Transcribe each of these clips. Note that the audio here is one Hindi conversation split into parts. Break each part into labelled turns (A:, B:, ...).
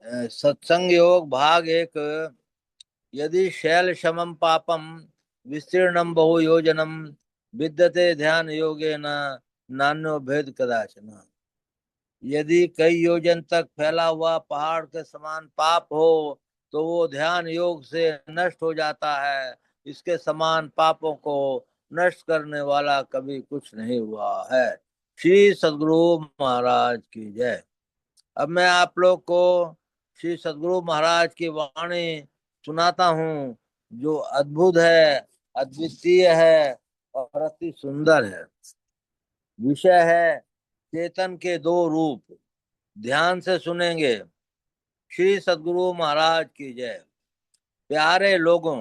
A: सत्संग योग भाग एक। यदि शैल समम पापम विस्तीर्णम बहु योजनम विद्यते ध्यान योगेन नान्यो भेद कदाचन। यदि कई योजन तक फैला हुआ पहाड़ के समान पाप हो तो वो ध्यान योग से नष्ट हो जाता है। इसके समान पापों को नष्ट करने वाला कभी कुछ नहीं हुआ है। श्री सद्गुरु महाराज की जय। अब मैं आप लोग को श्री सद्गुरु महाराज की वाणी सुनाता हूँ, जो अद्भुत है, अद्वितीय है और अति सुंदर है। विषय है चेतन के दो रूप। ध्यान से सुनेंगे। श्री सद्गुरु महाराज की जय। प्यारे लोगों,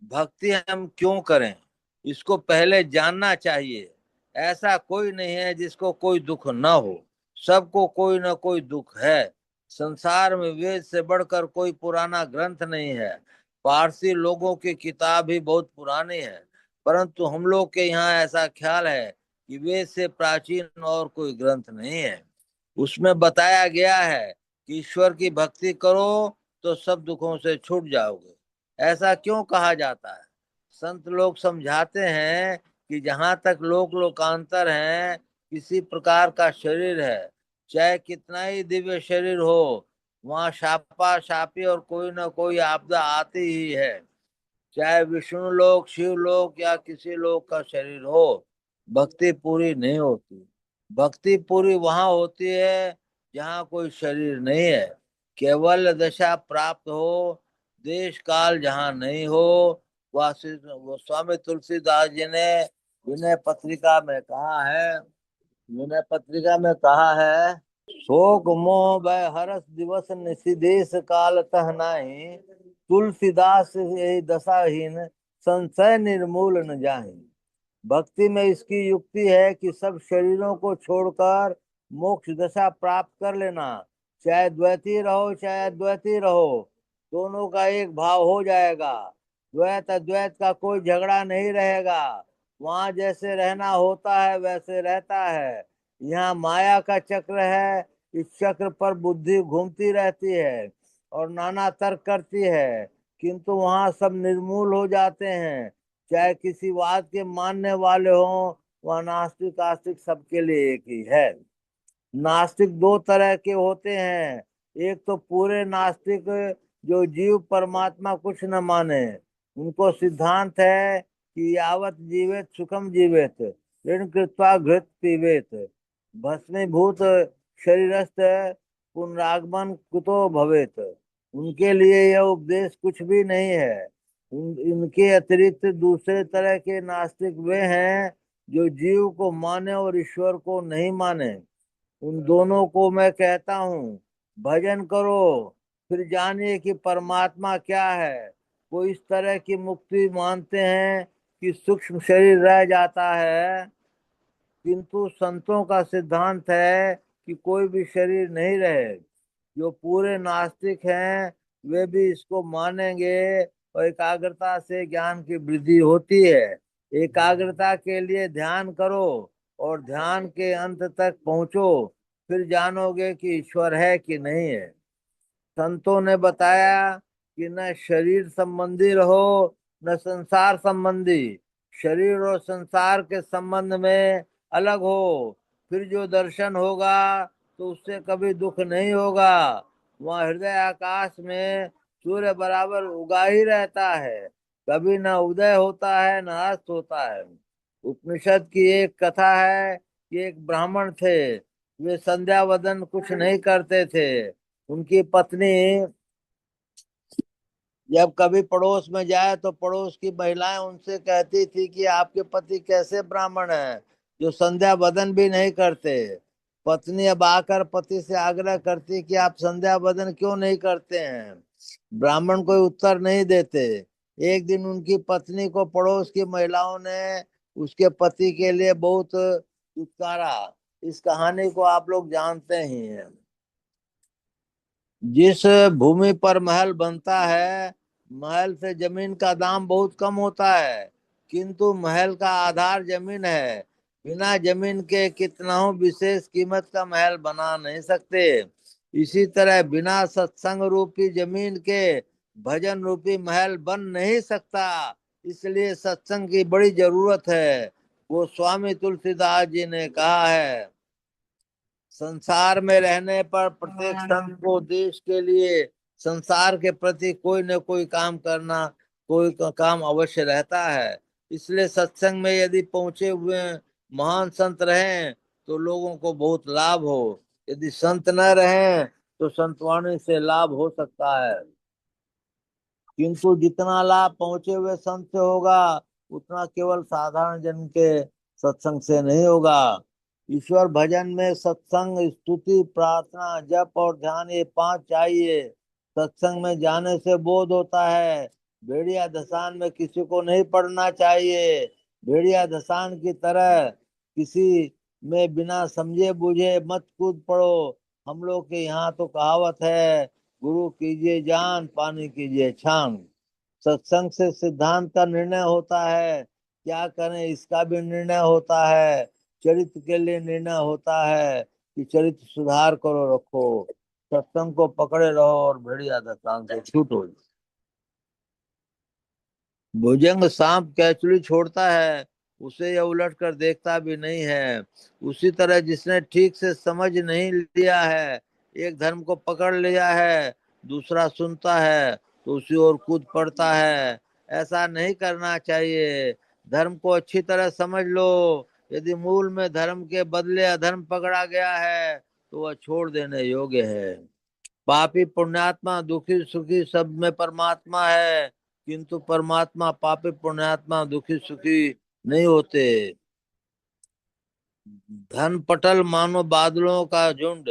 A: भक्ति हम क्यों करें, इसको पहले जानना चाहिए। ऐसा कोई नहीं है जिसको कोई दुख न हो। सबको कोई न कोई दुख है। संसार में वेद से बढ़कर कोई पुराना ग्रंथ नहीं है। पारसी लोगों की किताब ही बहुत पुरानी है, परंतु हम लोग के यहाँ ऐसा ख्याल है कि वेद से प्राचीन और कोई ग्रंथ नहीं है। उसमें बताया गया है कि ईश्वर की भक्ति करो तो सब दुखों से छूट जाओगे। ऐसा क्यों कहा जाता है? संत लोग समझाते हैं कि जहां तक लोक लोकांतर है, किसी प्रकार का शरीर है, चाहे कितना ही दिव्य शरीर हो, वहां शापा शापी और कोई ना कोई आपदा आती ही है। चाहे विष्णु लोक, शिव लोक या किसी लोक का शरीर हो, भक्ति पूरी नहीं होती। भक्ति पूरी वहां होती है जहाँ कोई शरीर नहीं है, केवल दशा प्राप्त हो, देश काल जहाँ नहीं हो। वो स्वामी तुलसीदास जी ने विनय पत्रिका में कहा है। विनय पत्रिका में कहा है, शोक मोह भय हरस दिवस निशि देश काल तह नाही, तुलसीदास यही दशाहीन संशय निर्मूल न जाहि। भक्ति में इसकी युक्ति है कि सब शरीरों को छोड़कर मोक्ष दशा प्राप्त कर लेना। चाहे द्वैती रहो चाहे अद्वैती रहो, दोनों का एक भाव हो जाएगा। द्वैत अद्वैत का कोई झगड़ा नहीं रहेगा। वहां जैसे रहना होता है वैसे रहता है। यहाँ माया का चक्र है, इस चक्र पर बुद्धि घूमती रहती है और नाना तर्क करती है, किंतु वहां सब निर्मूल हो जाते हैं। चाहे किसी बात के मानने वाले हों, वह नास्तिक आस्तिक सबके लिए एक ही है। नास्तिक दो तरह के होते हैं। एक तो पूरे नास्तिक, जो जीव परमात्मा कुछ न माने। उनको सिद्धांत है कि यावत जीवेत सुखम जीवेत, ऋण कृत्वा घृत पीवेत, भस्मीभूत शरीरस्थ पुनरागमन कुतो भवेत। उनके लिए यह उपदेश कुछ भी नहीं है। इनके अतिरिक्त दूसरे तरह के नास्तिक वे हैं जो जीव को माने और ईश्वर को नहीं माने। उन दोनों को मैं कहता हूँ, भजन करो फिर जानिए कि परमात्मा क्या है। वो इस तरह की मुक्ति मानते हैं कि सूक्ष्म शरीर रह जाता है, किंतु संतों का सिद्धांत है कि कोई भी शरीर नहीं रहे। जो पूरे नास्तिक हैं वे भी इसको मानेंगे और एकाग्रता से ज्ञान की वृद्धि होती है। एकाग्रता के लिए ध्यान करो और ध्यान के अंत तक पहुंचो, फिर जानोगे कि ईश्वर है कि नहीं है। संतों ने बताया कि न शरीर संबंधी रहो न संसार संबंधी। शरीर और संसार के संबंध में अलग हो, फिर जो दर्शन होगा तो उससे कभी दुख नहीं होगा। वहाँ हृदय आकाश में सूर्य बराबर उगा ही रहता है, कभी न उदय होता है न अस्त होता है। उपनिषद की एक कथा है कि एक ब्राह्मण थे। वे संध्या वदन कुछ नहीं करते थे। उनकी पत्नी जब कभी पड़ोस में जाए तो पड़ोस की महिलाएं उनसे कहती थी कि आपके पति कैसे ब्राह्मण हैं जो संध्या वदन भी नहीं करते। पत्नी अब आकर पति से आग्रह करती कि आप संध्या वदन क्यों नहीं करते हैं। ब्राह्मण कोई उत्तर नहीं देते। एक दिन उनकी पत्नी को पड़ोस की महिलाओं ने उसके पति के लिए बहुत दुत्कारा। इस कहानी को आप लोग जानते ही हैं। जिस भूमि पर महल बनता है, महल से जमीन का दाम बहुत कम होता है, किंतु महल का आधार जमीन है। बिना जमीन के कितना विशेष कीमत का महल बना नहीं सकते। इसी तरह बिना सत्संग रूपी जमीन के भजन रूपी महल बन नहीं सकता। इसलिए सत्संग की बड़ी जरूरत है। वो स्वामी तुलसीदास जी ने कहा है, संसार में रहने पर प्रत्येक संत को देश के लिए, संसार के प्रति कोई न कोई काम करना, काम अवश्य रहता है। इसलिए सत्संग में यदि पहुंचे हुए महान संत रहें तो लोगों को बहुत लाभ हो। यदि संत न रहें तो संतवाणी से लाभ हो सकता है, किंतु जितना लाभ पहुंचे हुए संत से होगा उतना केवल साधारण जन के सत्संग से नहीं होगा। ईश्वर भजन में सत्संग, स्तुति, प्रार्थना, जप और ध्यान, ये पांच चाहिए। सत्संग में जाने से बोध होता है। भेड़िया धसान में किसी को नहीं पड़ना चाहिए। भेड़िया धसान की तरह किसी में बिना समझे बुझे मत कूद पड़ो। हम लोग के यहाँ तो कहावत है, गुरु कीजिए जान, पानी कीजिए छान। सत्संग से सिद्धांत का निर्णय होता है, क्या करें इसका भी निर्णय होता है, चरित्र के लिए निर्णय होता है कि चरित्र सुधार करो रखो। सत्संग को पकड़े रहो और भेड़िया दस्तान से छूटो। भुजंग सांप कैचुली छोड़ता है, उसे यह उलट कर देखता भी नहीं है। उसी तरह जिसने ठीक से समझ नहीं लिया है, एक धर्म को पकड़ लिया है, दूसरा सुनता है तो उसी ओर कूद पड़ता है। ऐसा नहीं करना चाहिए। धर्म को अच्छी तरह समझ लो। यदि मूल में धर्म के बदले अधर्म पकड़ा गया है तो वह छोड़ देने योग्य है। पापी पुण्यात्मा, दुखी सुखी सब में परमात्मा है, किंतु परमात्मा पापी पुण्यात्मा दुखी सुखी नहीं होते। धन पटल मानो बादलों का झुंड।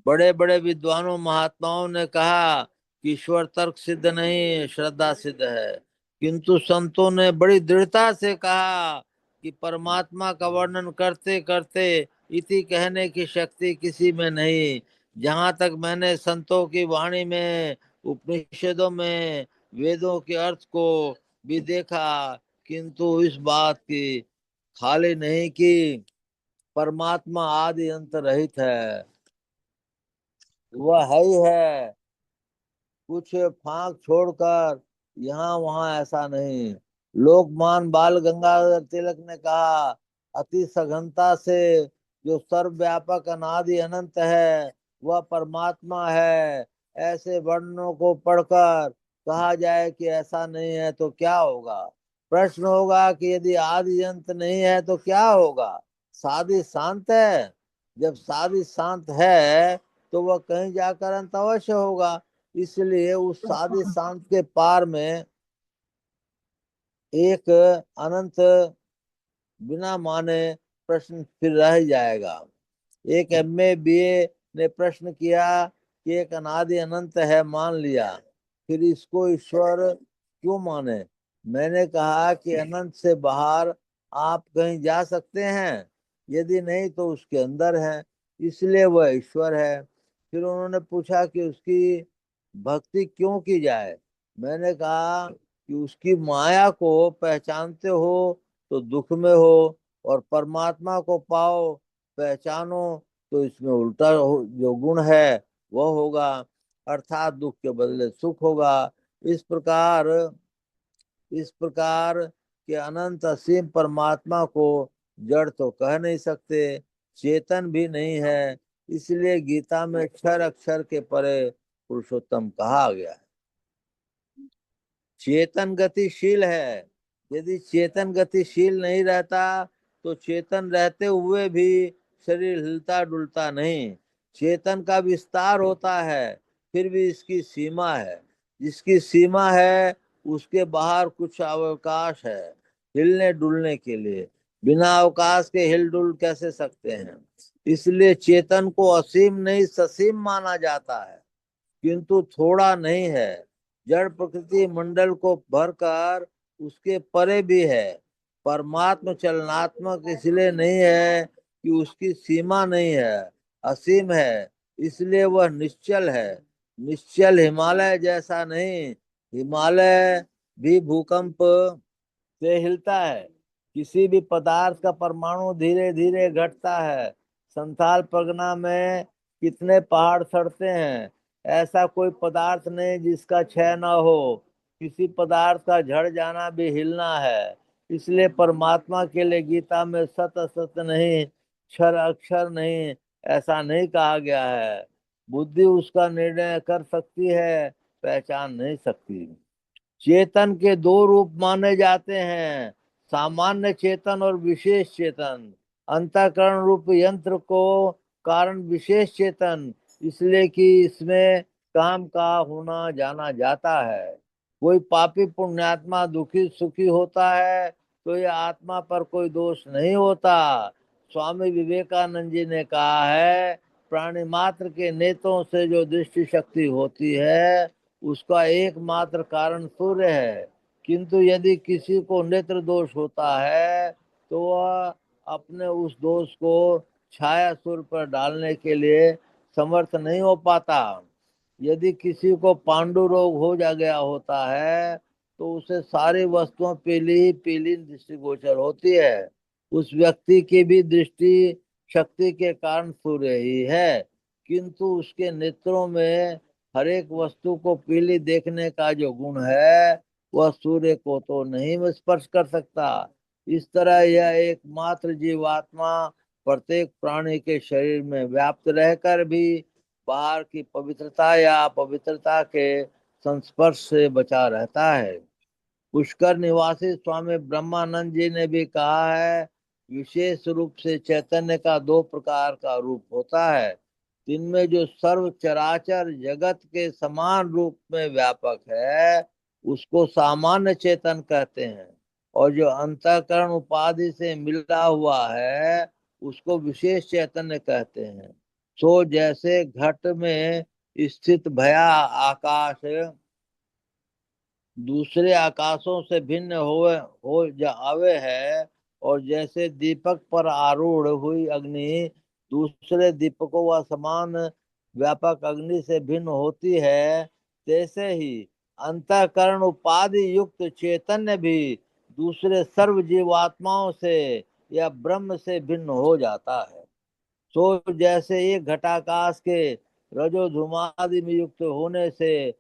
A: बड़े बड़े विद्वानों महात्माओं ने कहा कि ईश्वर तर्क सिद्ध नहीं, श्रद्धा सिद्ध है, किंतु संतों ने बड़ी दृढ़ता से कहा कि परमात्मा का वर्णन करते करते इति कहने की शक्ति किसी में नहीं। जहां तक मैंने संतों की वाणी में, उपनिषदों में, वेदों के अर्थ को भी देखा, किंतु इस बात की खाली नहीं कि परमात्मा आदि अंत रहित है। वह है ही है, कुछ फांक छोड़कर यहाँ वहां ऐसा नहीं। लोकमान बाल गंगाधर तिलक ने कहा, अति सघनता से जो सर्वव्यापक अनादि अनंत है वह परमात्मा है। ऐसे वर्णनों को पढ़कर कहा जाए कि ऐसा नहीं है तो क्या होगा? प्रश्न होगा कि यदि आदि अंत नहीं है तो क्या होगा? सादी शांत है। जब सादी शांत है तो वह कहीं जाकर अंत अवश्य होगा। इसलिए उस सादी शांत के पार में एक अनंत बिना माने प्रश्न फिर रह ही जाएगा। एक एमए बीए ने प्रश्न किया कि एक अनादि अनंत है, मान लिया, फिर इसको ईश्वर क्यों माने? मैंने कहा कि अनंत से बाहर आप कहीं जा सकते हैं? यदि नहीं तो उसके अंदर है, इसलिए वह ईश्वर है। फिर उन्होंने पूछा कि उसकी भक्ति क्यों की जाए? मैंने कहा कि उसकी माया को पहचानते हो तो दुख में हो, और परमात्मा को पाओ, पहचानो तो इसमें उल्टा जो गुण है वह होगा, अर्थात दुख के बदले सुख होगा। इस प्रकार इस प्रकार के अनंत असीम परमात्मा को जड़ तो कह नहीं सकते, चेतन भी नहीं है। इसलिए गीता में अक्षर अक्षर के परे पुरुषोत्तम कहा गया है। चेतन गतिशील है। यदि चेतन गतिशील नहीं रहता तो चेतन रहते हुए भी शरीर हिलता डुलता नहीं। चेतन का विस्तार होता है, फिर भी इसकी सीमा है। जिसकी सीमा है उसके बाहर कुछ अवकाश है हिलने डुलने के लिए। बिना अवकाश के हिल डुल कैसे सकते हैं? इसलिए चेतन को असीम नहीं ससीम माना जाता है, किंतु थोड़ा नहीं है। जड़ प्रकृति मंडल को भरकर उसके परे भी है। परमात्म चलनात्मक इसलिए नहीं है कि उसकी सीमा नहीं है, असीम है, इसलिए वह निश्चल है। निश्चल हिमालय जैसा नहीं। हिमालय भी भूकंप से हिलता है। किसी भी पदार्थ का परमाणु धीरे धीरे घटता है। संथाल परगना में कितने पहाड़ सड़ते हैं, ऐसा कोई पदार्थ नहीं जिसका क्षय न हो। किसी पदार्थ का झड़ जाना भी हिलना है। इसलिए परमात्मा के लिए गीता में सत असत नहीं, क्षर अक्षर नहीं, ऐसा नहीं कहा गया है। बुद्धि उसका निर्णय कर सकती है, पहचान नहीं सकती। चेतन के दो रूप माने जाते हैं, सामान्य चेतन और विशेष चेतन। अंतःकरण रूप यंत्र को कारण विशेष चेतन, इसलिए कि इसमें काम का होना जाना जाता है। कोई पापी पुण्यात्मा दुखी सुखी होता है तो यह आत्मा पर कोई दोष नहीं होता। स्वामी विवेकानंद जी ने कहा है, प्राणी मात्र के नेत्रों से जो दृष्टि शक्ति होती है उसका एकमात्र कारण सूर्य है। किंतु यदि किसी को नेत्र दोष होता है तो वह अपने उस दोष को छाया सूर्य पर डालने के लिए समर्थ नहीं हो पाता। यदि किसी को पांडु रोग हो जा गया होता है तो उसे सारी वस्तुएं पीली ही पीली दृष्टिगोचर होती है। उस व्यक्ति की भी दृष्टि शक्ति के कारण सूर्य ही है, किंतु उसके नेत्रों में हर एक वस्तु को पीली देखने का जो गुण है वह सूर्य को तो नहीं स्पर्श कर सकता। इस तरह यह एकमात्र जीवात्मा प्रत्येक प्राणी के शरीर में व्याप्त रहकर भी बाहर की पवित्रता या अपवित्रता के संस्पर्श से बचा रहता है। पुष्कर निवासी स्वामी ब्रह्मानंद जी ने भी कहा है, विशेष रूप से चैतन्य का दो प्रकार का रूप होता है। जिनमें जो सर्व चराचर जगत के समान रूप में व्यापक है उसको सामान्य चेतन कहते हैं, और जो अंतःकरण उपाधि से मिला हुआ है उसको विशेष चैतन्य कहते हैं। सो जैसे घट में स्थित भया आकाश दूसरे आकाशों से भिन्न आवे है, और जैसे दीपक पर आरूढ़ हुई अग्नि दूसरे दीपकों व समान व्यापक अग्नि से भिन्न होती है, तैसे ही अंतःकरण उपाधि युक्त चैतन्य भी दूसरे सर्व जीवात्माओं से या ब्रह्म से भिन्न हो जाता है। तो जैसे एक घटाकाश के रजो धुमादि में युक्त होने से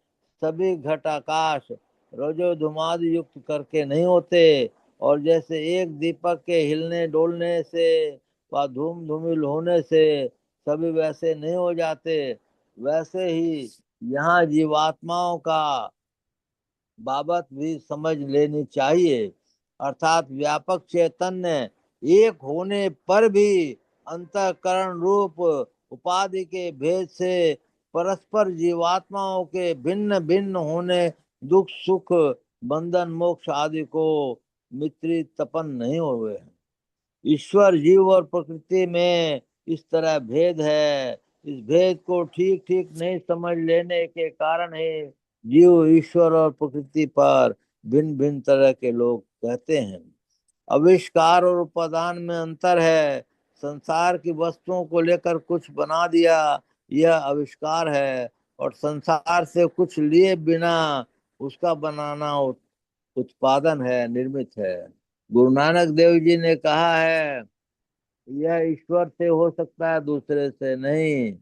A: सभी घटाकाश रजो धुमादि युक्त करके नहीं होते, और जैसे एक दीपक के हिलने डोलने से व धूम धूमिल होने से सभी वैसे नहीं हो जाते, वैसे ही यहाँ जीवात्माओं का बाबत भी समझ लेनी चाहिए। अर्थात व्यापक चैतन्य एक होने पर भी अंतःकरण रूप उपाधि के भेद से परस्पर जीवात्माओं के भिन्न भिन्न होने दुख सुख बंधन मोक्ष आदि को मित्री तपन नहीं हुए। ईश्वर जीव और प्रकृति में इस तरह भेद है। इस भेद को ठीक ठीक नहीं समझ लेने के कारण ही जीव ईश्वर और प्रकृति पर भिन्न भिन्न तरह के लोग कहते हैं। आविष्कार और उपादान में अंतर है। संसार की वस्तुओं को लेकर कुछ बना दिया, यह आविष्कार है, और संसार से कुछ लिए बिना उसका बनाना उत्पादन है, निर्मित है। गुरु नानक देव जी ने कहा है, यह ईश्वर से हो सकता है, दूसरे से नहीं।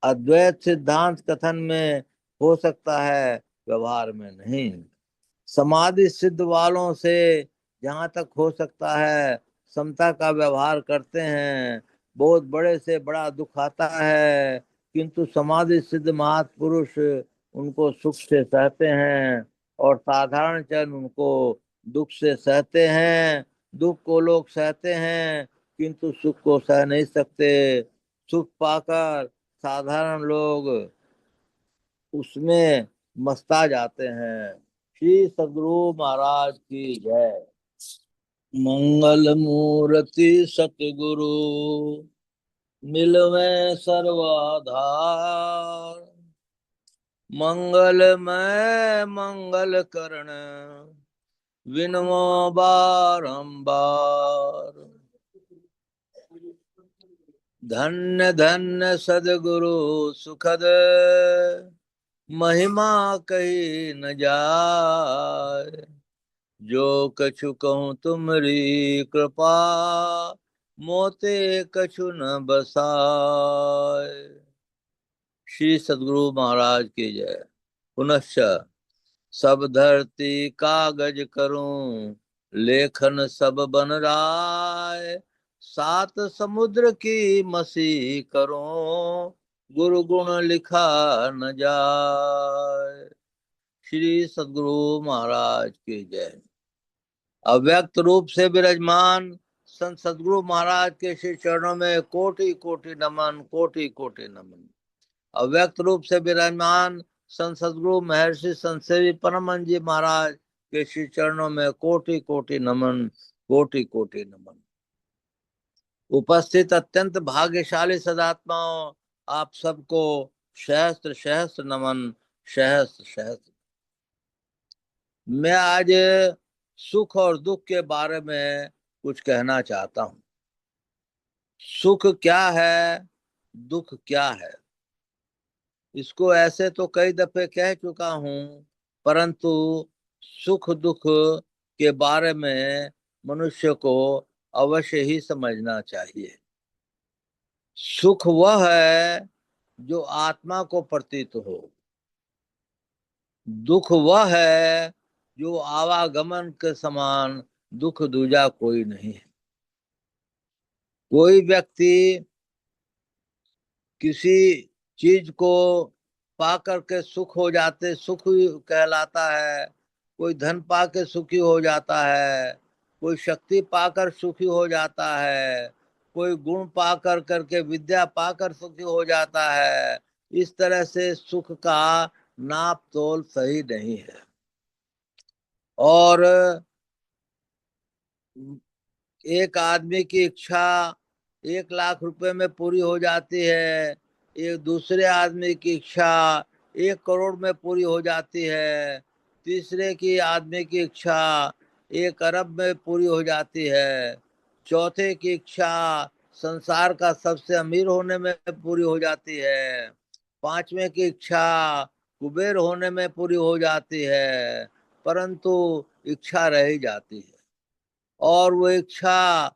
A: अद्वैत सिद्धांत कथन में हो सकता है, व्यवहार में नहीं। समाधि सिद्ध वालों से जहां तक हो सकता है समता का व्यवहार करते हैं। बहुत बड़े से बड़ा दुख आता है, किंतु समाधि सिद्ध महापुरुष उनको सुख से सहते हैं, और साधारण जन उनको दुख से सहते हैं। दुख को लोग सहते हैं किंतु सुख को सह नहीं सकते। सुख पाकर साधारण लोग उसमें मस्ता जाते हैं। श्री सदगुरु महाराज की जय। मंगल मूर्ति सतगुरु मिलवे सर्वाधार। मंगलमय मंगल करण विनमो बारंबार। धन्य धन्य सदगुरु सुखद महिमा कही न जाय। जो कछु कहूँ तुमरी कृपा मोते कछु न बसाय। श्री सद्गुरु महाराज की जय। पुनश्च सब धरती कागज करूं, लेखन सब बन राय, सात समुद्र की मसी करूं, गुरु गुण लिखा न जाए। श्री सद्गुरु महाराज की जय। अव्यक्त रूप से विराजमान संत सद्गुरु महाराज के श्री चरणों में कोटि कोटि नमन, कोटि कोटि नमन। अव्यक्त रूप से विराजमान संत सद्गुरु महर्षि संत सेवी परमहंस जी महाराज के श्री चरणों में कोटि कोटि नमन, कोटि कोटि नमन। उपस्थित अत्यंत भाग्यशाली सदात्माओं, आप सबको सहस्त्र सहस्त्र नमन, सहस्त्र सहस्त्र। मैं आज सुख और दुख के बारे में कुछ कहना चाहता हूं। सुख क्या है, दुख क्या है, इसको ऐसे तो कई दफे कह चुका हूं, परंतु सुख दुख के बारे में मनुष्य को अवश्य ही समझना चाहिए। सुख वह है जो आत्मा को प्रतीत हो, दुख वह है जो आवागमन के समान, दुख दूजा कोई नहीं है। कोई व्यक्ति किसी चीज को पा करके सुख हो जाते, सुख कहलाता है। कोई धन पा के सुखी हो जाता है, कोई शक्ति पाकर सुखी हो जाता है, कोई गुण पा कर करके विद्या पाकर सुखी हो जाता है। इस तरह से सुख का नाप तोल सही नहीं है। और एक आदमी की इच्छा 1 लाख रुपए में पूरी हो जाती है, एक दूसरे आदमी की इच्छा 1 करोड़ में पूरी हो जाती है, तीसरे की आदमी की इच्छा 1 अरब में पूरी हो जाती है, चौथे की इच्छा संसार का सबसे अमीर होने में पूरी हो जाती है, पांचवें की इच्छा कुबेर होने में पूरी हो जाती है, परंतु इच्छा रह ही जाती है और वो इच्छा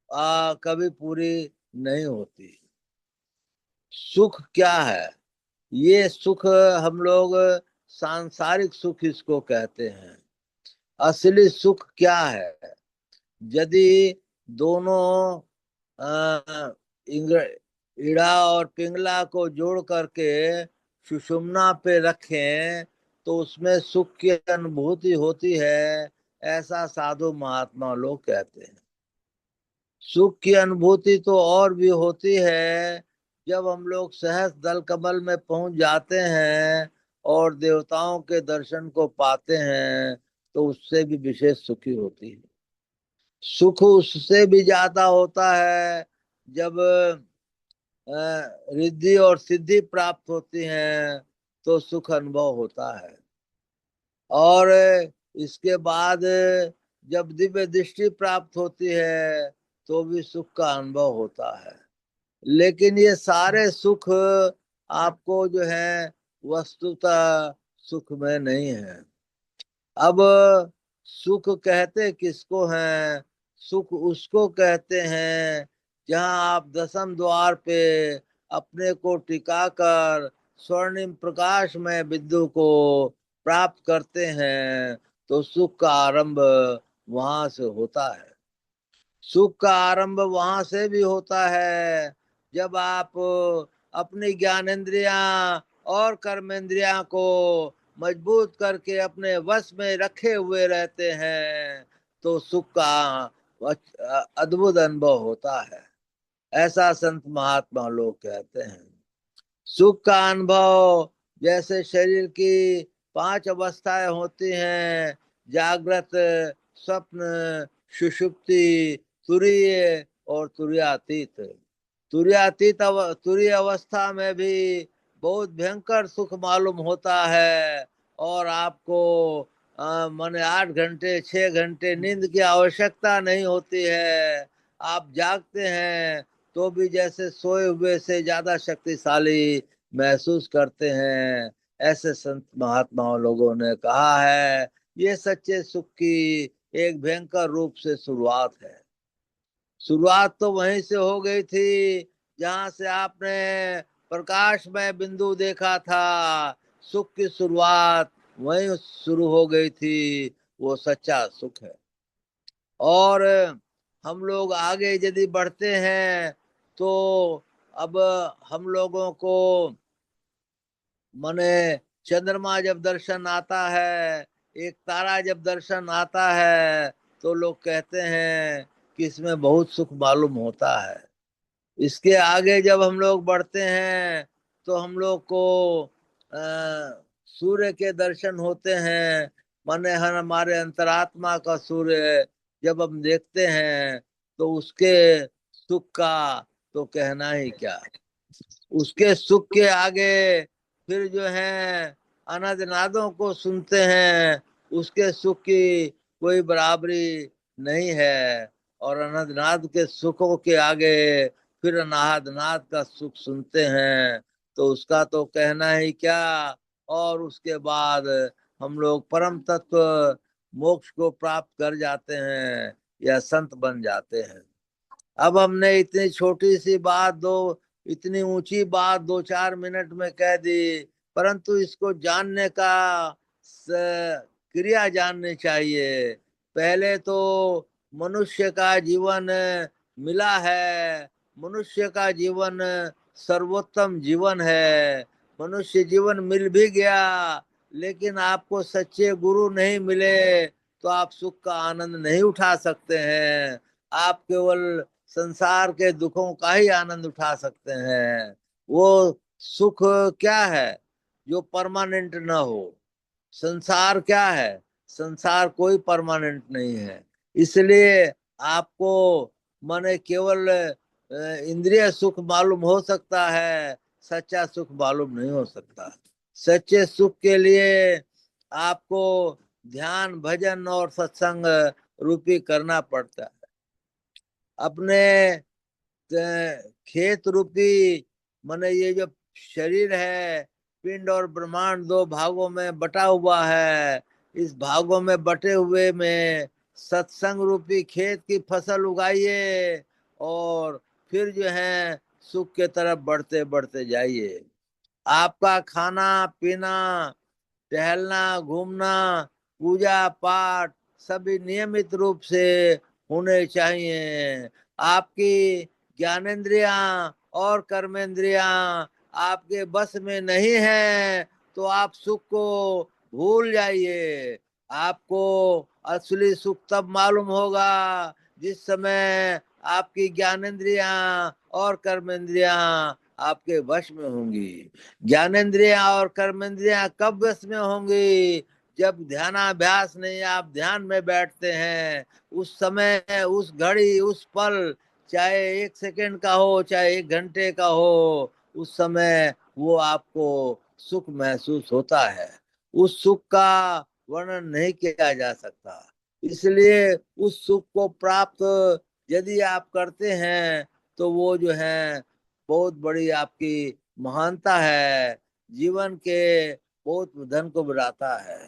A: कभी पूरी नहीं होती। सुख क्या है? ये सुख हम लोग सांसारिक सुख इसको कहते हैं। असली सुख क्या है? यदि दोनों इड़ा और पिंगला को जोड़ करके सुषुम्ना पे रखें तो उसमें सुख की अनुभूति होती है, ऐसा साधु महात्मा लोग कहते हैं। सुख की अनुभूति तो और भी होती है जब हम लोग सहस दल कमल में पहुंच जाते हैं और देवताओं के दर्शन को पाते हैं, तो उससे भी विशेष सुखी होती है। सुख उससे भी ज्यादा होता है जब रिद्धि और सिद्धि प्राप्त होती है, तो सुख अनुभव होता है। और इसके बाद जब दिव्य दृष्टि प्राप्त होती है तो भी सुख का अनुभव होता है। लेकिन ये सारे सुख आपको जो है वस्तुतः सुख में नहीं है। अब सुख कहते किसको हैं? सुख उसको कहते हैं जहां आप दसम द्वार पे अपने को टिका कर स्वर्णिम प्रकाश में विद्यु को प्राप्त करते हैं, तो सुख का आरंभ वहां से होता है। सुख का आरंभ वहां से भी होता है जब आप अपनी ज्ञानेंद्रियां और कर्मेंद्रियां को मजबूत करके अपने वश में रखे हुए रहते हैं, तो सुख का अद्भुत अनुभव होता है, ऐसा संत महात्मा लोग कहते हैं। सुख का अनुभव जैसे शरीर की 5 अवस्थाएं होती हैं, जागृत, स्वप्न, सुषुप्ति, तुरीय और तुरीयातीत। तुरीय अवस्था में भी बहुत भयंकर सुख मालूम होता है और आपको माने 8 घंटे 6 घंटे नींद की आवश्यकता नहीं होती है। आप जागते हैं तो भी जैसे सोए हुए से ज्यादा शक्तिशाली महसूस करते हैं, ऐसे संत महात्माओं लोगों ने कहा है। ये सच्चे सुख की एक भयंकर रूप से शुरुआत है। शुरुआत तो वहीं से हो गई थी जहां से आपने प्रकाश में बिंदु देखा था, सुख की शुरुआत वहीं शुरू हो गई थी, वो सच्चा सुख है। और हम लोग आगे यदि बढ़ते हैं तो अब हम लोगों को माने चंद्रमा जब दर्शन आता है, एक तारा जब दर्शन आता है, तो लोग कहते हैं कि इसमें बहुत सुख मालूम होता है। इसके आगे जब हम लोग बढ़ते हैं तो हम लोग को सूर्य के दर्शन होते हैं, माने हमारे अंतरात्मा का सूर्य जब हम देखते हैं तो उसके सुख का तो कहना ही क्या। उसके सुख के आगे फिर जो है अनंत नादों को सुनते हैं, उसके सुख की कोई बराबरी नहीं है। और अनंत नाद के सुखों के आगे फिर अनाहद नाद का सुख सुनते हैं, तो उसका तो कहना ही क्या। और उसके बाद हम लोग परम तत्व मोक्ष को प्राप्त कर जाते हैं या संत बन जाते हैं। अब हमने इतनी छोटी सी बात इतनी ऊंची बात 2-4 मिनट में कह दी, परंतु इसको जानने का क्रिया जाननी चाहिए। पहले तो मनुष्य का जीवन मिला है, मनुष्य का जीवन सर्वोत्तम जीवन है। मनुष्य जीवन मिल भी गया, लेकिन आपको सच्चे गुरु नहीं मिले तो आप सुख का आनंद नहीं उठा सकते हैं। आप केवल संसार के दुखों का ही आनंद उठा सकते हैं। वो सुख क्या है जो परमानेंट ना हो। संसार क्या है, संसार कोई परमानेंट नहीं है। इसलिए आपको माने केवल इंद्रिय सुख मालूम हो सकता है, सच्चा सुख मालूम नहीं हो सकता। सच्चे सुख के लिए आपको ध्यान भजन और सत्संग रूपी करना पड़ता है। अपने खेत रूपी माने ये जो शरीर है, पिंड और ब्रह्मांड 2 भागों में बटा हुआ है। इस भागों में बटे हुए में सत्संग रूपी खेत की फसल उगाइए और फिर जो है सुख के तरफ बढ़ते बढ़ते जाइए। आपका खाना पीना, टहलना घूमना, पूजा पाठ सभी नियमित रूप से होने चाहिए। आपकी ज्ञानेंद्रियां और कर्मेंद्रियां आपके बस में नहीं है तो आप सुख को भूल जाइए। आपको असली सुख तब मालूम होगा जिस समय आपकी ज्ञानेंद्रियां और कर्मेंद्रियां आपके वश में होंगी। ज्ञानेंद्रियां और कर्मेंद्रियां कब वश में होंगी? जब ध्यानाभ्यास नहीं, आप ध्यान में बैठते हैं, उस समय उस घड़ी उस पल, चाहे 1 सेकंड का हो चाहे 1 घंटे का हो, उस समय वो आपको सुख महसूस होता है। उस सुख का वर्णन नहीं किया जा सकता। इसलिए उस सुख को प्राप्त यदि आप करते हैं तो वो जो है बहुत बड़ी आपकी महानता है, जीवन के बहुत धन को बढ़ाता है।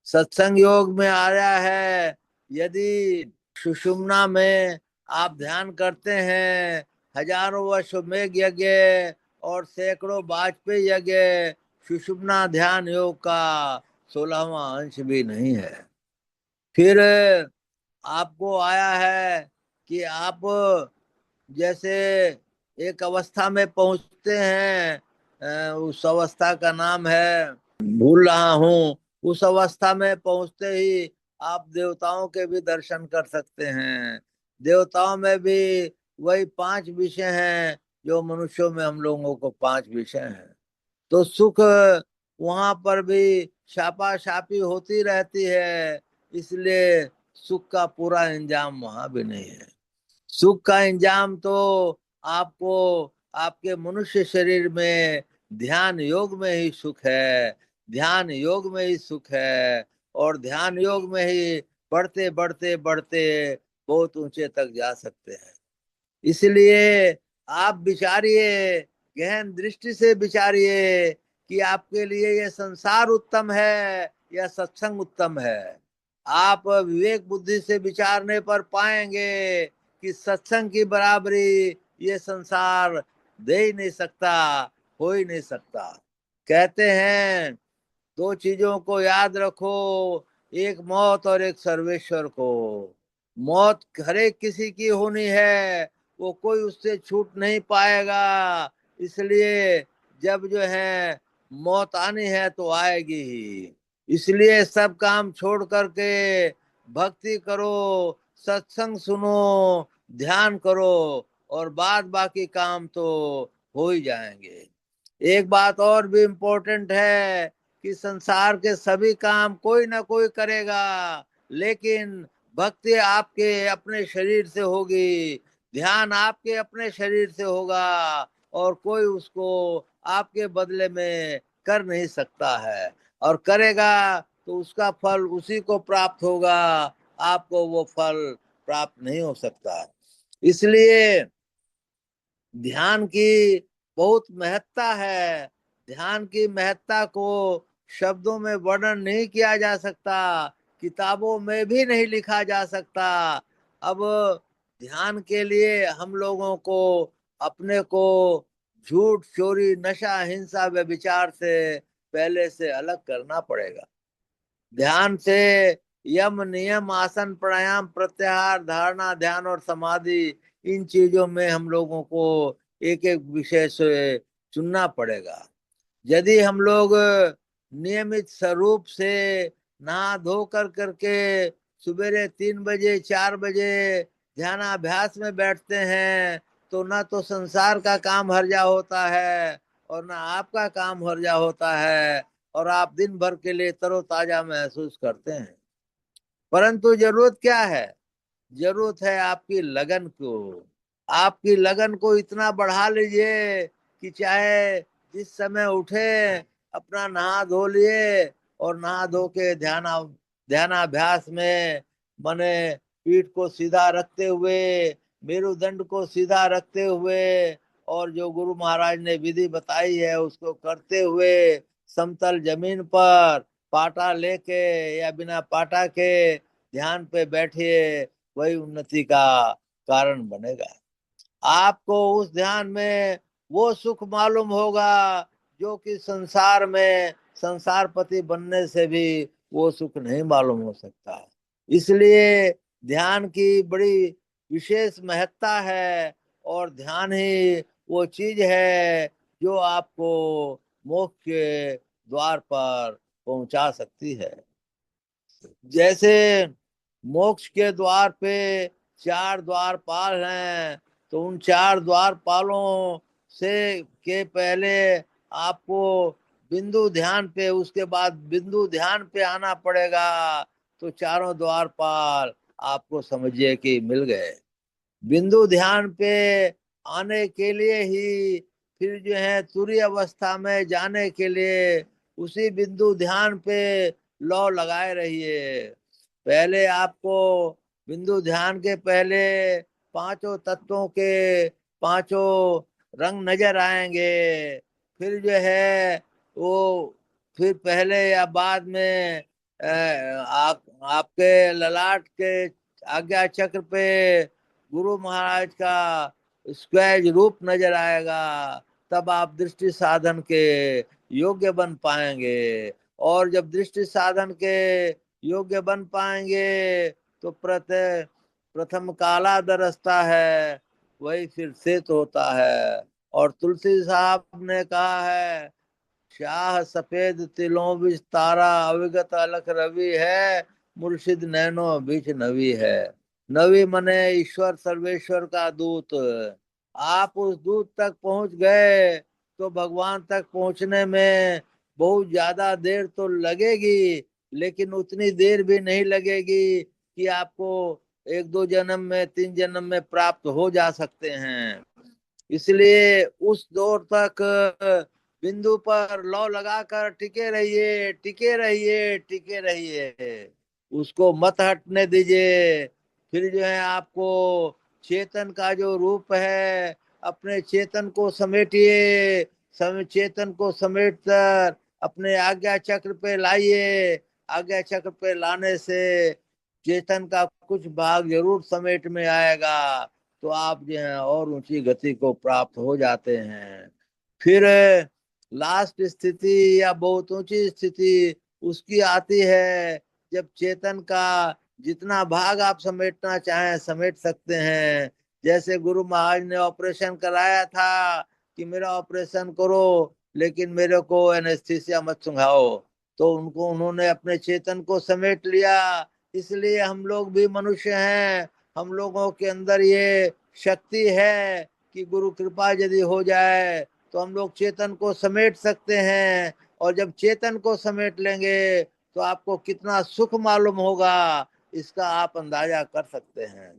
A: सत्संग योग में आया है, यदि सुषुम्ना में आप ध्यान करते हैं, हजारों वर्ष मेघ यज्ञ और सैकड़ों वाजपेयी यज्ञ सुषुम्ना ध्यान योग का 16वां अंश भी नहीं है। फिर आपको आया है कि आप जैसे एक अवस्था में पहुंचते हैं, उस अवस्था का नाम है भूल रहा हूँ। उस अवस्था में पहुंचते ही आप देवताओं के भी दर्शन कर सकते हैं। देवताओं में भी वही 5 विषय हैं जो मनुष्यों में हम लोगों को 5 विषय हैं। तो सुख वहां पर भी छापा छापी होती रहती है, इसलिए सुख का पूरा इंजाम वहां भी नहीं है। सुख का इंजाम तो आपको आपके मनुष्य शरीर में ध्यान योग में ही सुख है। ध्यान योग में ही सुख है और ध्यान योग में ही बढ़ते बढ़ते बढ़ते बहुत ऊंचे तक जा सकते हैं। इसलिए आप विचारिए, गहन दृष्टि से विचारिए कि आपके लिए ये संसार उत्तम है या सत्संग उत्तम है। आप विवेक बुद्धि से विचारने पर पाएंगे कि सत्संग की बराबरी ये संसार दे ही नहीं सकता, हो ही नहीं सकता। कहते हैं दो चीजों को याद रखो, एक मौत और एक सर्वेश्वर को। मौत हर एक किसी की होनी है, वो कोई उससे छूट नहीं पाएगा। इसलिए जब जो है मौत आनी है तो आएगी ही। इसलिए सब काम छोड़ करके भक्ति करो, सत्संग सुनो, ध्यान करो, और बाद बाकी काम तो हो ही जाएंगे। एक बात और भी इम्पोर्टेंट है कि संसार के सभी काम कोई ना कोई करेगा, लेकिन भक्ति आपके अपने शरीर से होगी, ध्यान आपके अपने शरीर से होगा, और कोई उसको आपके बदले में कर नहीं सकता है। और करेगा तो उसका फल उसी को प्राप्त होगा, आपको वो फल प्राप्त नहीं हो सकता। इसलिए ध्यान की बहुत महत्ता है। ध्यान की महत्ता को शब्दों में वर्णन नहीं किया जा सकता, किताबों में भी नहीं लिखा जा सकता। अब ध्यान के लिए हम लोगों को अपने को झूठ, चोरी, नशा, हिंसा, व्यभिचार से पहले से अलग करना पड़ेगा। ध्यान से यम, नियम, आसन, प्राणायाम, प्रत्याहार, धारणा, ध्यान और समाधि, इन चीजों में हम लोगों को एक एक विषय से चुनना पड़ेगा। यदि हम लोग नियमित स्वरूप से नहा धो कर करके सवेरे 3 बजे 4 बजे ध्यानाभ्यास में बैठते हैं, तो ना तो संसार का काम हर्जा होता है और ना आपका काम हर्जा होता है, और आप दिन भर के लिए तरोताजा महसूस करते हैं। परंतु जरूरत क्या है? जरूरत है आपकी लगन को। आपकी लगन को इतना बढ़ा लीजिए कि चाहे जिस समय उठे अपना नहा धो लिए, और नहा धो के ध्यानाभ्यास में मने पीठ को सीधा रखते हुए, मेरुदंड को सीधा रखते हुए, और जो गुरु महाराज ने विधि बताई है उसको करते हुए समतल जमीन पर पाटा लेके या बिना पाटा के ध्यान पे बैठिए, वही उन्नति का कारण बनेगा। आपको उस ध्यान में वो सुख मालूम होगा जो कि संसार में संसारपति बनने से भी वो सुख नहीं मालूम हो सकता। इसलिए ध्यान की बड़ी विशेष महत्ता है, और ध्यान ही वो चीज है जो आपको मोक्ष के द्वार पर पहुंचा सकती है। जैसे मोक्ष के द्वार पे 4 द्वारपाल हैं, तो उन 4 द्वारपालों से के पहले आपको बिंदु ध्यान पे, उसके बाद बिंदु ध्यान पे आना पड़ेगा। तो चारों द्वारपाल आपको समझिए कि मिल गए। बिंदु ध्यान पे आने के लिए ही फिर जो है तुरीय अवस्था में जाने के लिए उसी बिंदु ध्यान पे लौ लगाए रहिए। पहले आपको बिंदु ध्यान के पहले पांचों तत्वों के पांचों रंग नजर आएंगे। फिर जो है वो फिर पहले या बाद में आपके ललाट के आज्ञा चक्र पे गुरु महाराज का स्क्वैज रूप नजर आएगा। तब आप दृष्टि साधन के योग्य बन पाएंगे, और जब दृष्टि साधन के योग्य बन पाएंगे तो प्रथम काला दरसता है, वही फिर श्वेत होता है। और तुलसी साहब ने कहा है, शाह सफेद तिलों बिच तारा, अविगत अलख रवि है, मुर्शिद नैनो बीच नवी है। नवी मने ईश्वर सर्वेश्वर का दूत। आप उस दूत तक पहुंच गए तो भगवान तक पहुंचने में बहुत ज्यादा देर तो लगेगी, लेकिन उतनी देर भी नहीं लगेगी कि आपको 1-2 जन्म में 3 जन्म में प्राप्त हो जा सकते हैं। इसलिए उस दौर तक बिंदु पर लौ लगाकर टिके रहिए, टिके रहिए, टिके रहिए, उसको मत हटने दीजिए। फिर जो है आपको चेतन का जो रूप है, अपने चेतन को समेटिए, चेतन को समेट कर अपने आज्ञा चक्र पे लाइए। आज्ञा चक्र पे लाने से चेतन का कुछ भाग जरूर समेट में आएगा, तो आप जो है और ऊंची गति को प्राप्त हो जाते हैं। फिर लास्ट स्थिति या बहुत ऊंची स्थिति उसकी आती है जब चेतन का जितना भाग आप समेटना चाहें समेट सकते हैं। जैसे गुरु महाराज ने ऑपरेशन कराया था कि मेरा ऑपरेशन करो लेकिन मेरे को एनेस्थीसिया मत सुंघाओ, तो उन्होंने अपने चेतन को समेट लिया। इसलिए हम लोग भी मनुष्य हैं, हम लोगों के अंदर ये शक्ति है कि गुरु कृपा यदि हो जाए तो हम लोग चेतन को समेट सकते हैं। और जब चेतन को समेट लेंगे तो आपको कितना सुख मालूम होगा, इसका आप अंदाजा कर सकते हैं।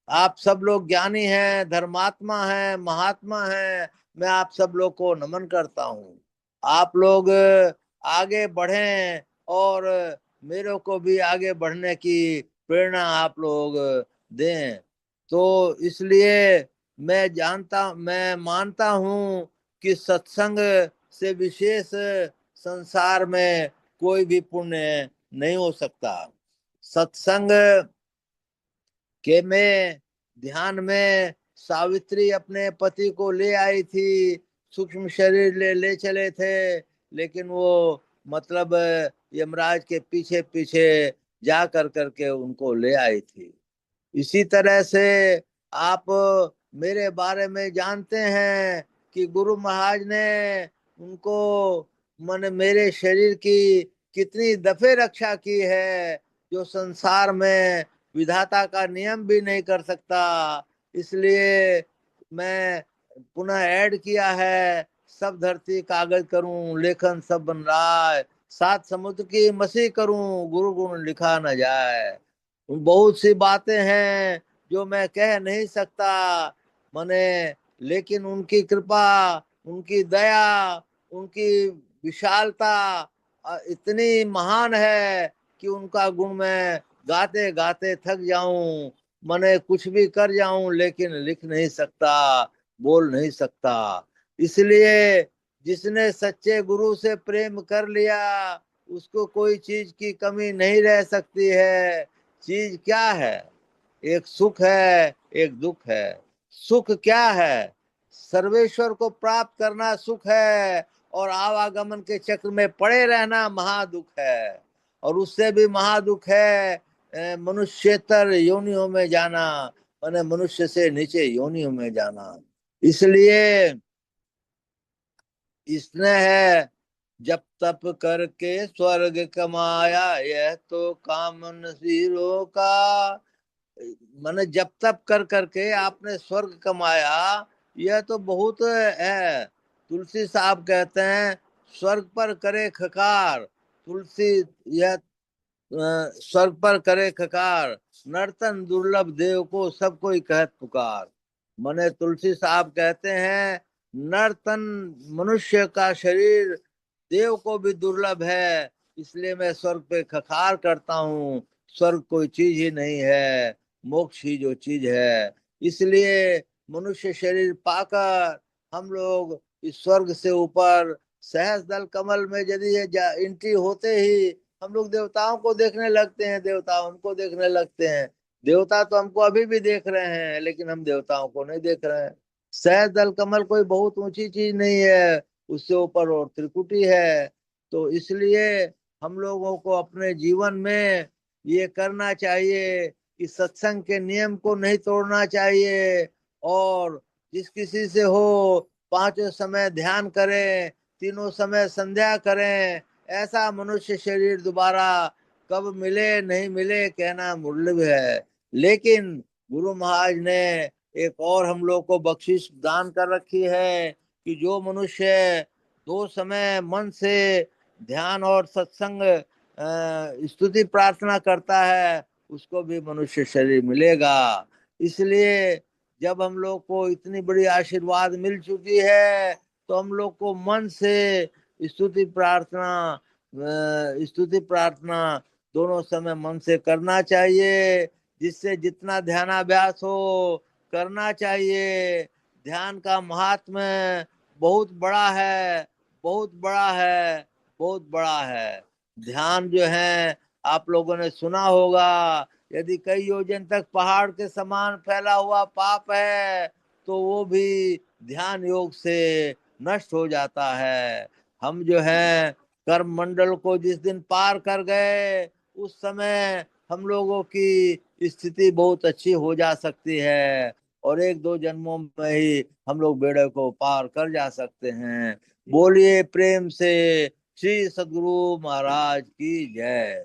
A: आप सब लोग ज्ञानी हैं, धर्मात्मा हैं, महात्मा हैं, मैं आप सब लोग को नमन करता हूँ। आप लोग आगे बढ़ें और मेरे को भी आगे बढ़ने की प्रेरणा आप लोग दें। तो इसलिए मैं मानता हूँ कि सत्संग से विशेष संसार में कोई भी पुण्य नहीं हो सकता। सत्संग के में ध्यान में सावित्री अपने पति को ले आई थी, सूक्ष्म शरीर ले चले थे, लेकिन वो मतलब यमराज के पीछे पीछे जा करके उनको ले आई थी। इसी तरह से आप मेरे बारे में जानते हैं कि गुरु महाराज ने उनको मन मेरे शरीर की कितनी दफे रक्षा की है, जो संसार में विधाता का नियम भी नहीं कर सकता। इसलिए मैं पुनः ऐड किया है, सब धरती कागज करूं लेखन सब बन रहा है, सात समुद्र की मसी करूं गुरु गुण लिखा न जाए। बहुत सी बातें हैं जो मैं कह नहीं सकता मने, लेकिन उनकी कृपा, उनकी दया, उनकी विशालता इतनी महान है कि उनका गुण मैं गाते गाते थक जाऊं, मने कुछ भी कर जाऊं लेकिन लिख नहीं सकता, बोल नहीं सकता। इसलिए जिसने सच्चे गुरु से प्रेम कर लिया उसको कोई चीज की कमी नहीं रह सकती है। चीज क्या है? एक सुख है, एक दुख है। सुख क्या है? सर्वेश्वर को प्राप्त करना सुख है, और आवागमन के चक्र में पड़े रहना महादुख है। और उससे भी महादुख है मनुष्यतर योनियों में जाना, माने मनुष्य से नीचे योनियों में जाना। इसलिए इसने है जब तप करके स्वर्ग कमाया, यह तो काम नसीरों का। माने जब तप कर करके आपने स्वर्ग कमाया, यह तो बहुत है। तुलसी साहब कहते हैं स्वर्ग पर करे खकार, तुलसी यह स्वर्ग पर करे खकार, नर्तन दुर्लभ देव को सब कोई कहत पुकार। मने तुलसी साहब कहते हैं नर्तन मनुष्य का शरीर देव को भी दुर्लभ है, इसलिए मैं स्वर्ग पे खखार करता हूँ। स्वर्ग कोई चीज ही नहीं है, मोक्ष ही जो चीज है। इसलिए मनुष्य शरीर पाकर हम लोग इस स्वर्ग से ऊपर सहस्र दल कमल में यदि ये एंट्री होते ही हम लोग देवताओं को देखने लगते हैं, देवता हमको देखने लगते हैं। देवता तो हमको अभी भी देख रहे हैं लेकिन हम देवताओं को नहीं देख रहे हैं। सहस्र दल कमल कोई बहुत ऊंची चीज नहीं है, उससे ऊपर और त्रिकुटी है। तो इसलिए हम लोगों को अपने जीवन में ये करना चाहिए कि सत्संग के नियम को नहीं तोड़ना चाहिए, और जिस किसी से हो पांचों समय ध्यान करें, तीनों समय संध्या करें। ऐसा मनुष्य शरीर दोबारा कब मिले नहीं मिले कहना मुर्लिब है। लेकिन गुरु महाराज ने एक और हम लोग को बख्शिश दान कर रखी है कि जो मनुष्य दो समय मन से ध्यान और सत्संग स्तुति प्रार्थना करता है उसको भी मनुष्य शरीर मिलेगा। इसलिए जब हम लोग को इतनी बड़ी आशीर्वाद मिल चुकी है तो हम लोग को मन से स्तुति प्रार्थना दोनों समय मन से करना चाहिए, जिससे जितना ध्यानाभ्यास हो करना चाहिए। ध्यान का महात्म्य बहुत बड़ा है, बहुत बड़ा है, बहुत बड़ा है। ध्यान जो है आप लोगों ने सुना होगा यदि कई योजन तक पहाड़ के समान फैला हुआ पाप है तो वो भी ध्यान योग से नष्ट हो जाता है। हम जो है कर्म मंडल को जिस दिन पार कर गए उस समय हम लोगों की स्थिति बहुत अच्छी हो जा सकती है और एक दो जन्मों में ही हम लोग बेड़े को पार कर जा सकते हैं। बोलिए प्रेम से श्री सद्गुरु महाराज की जय।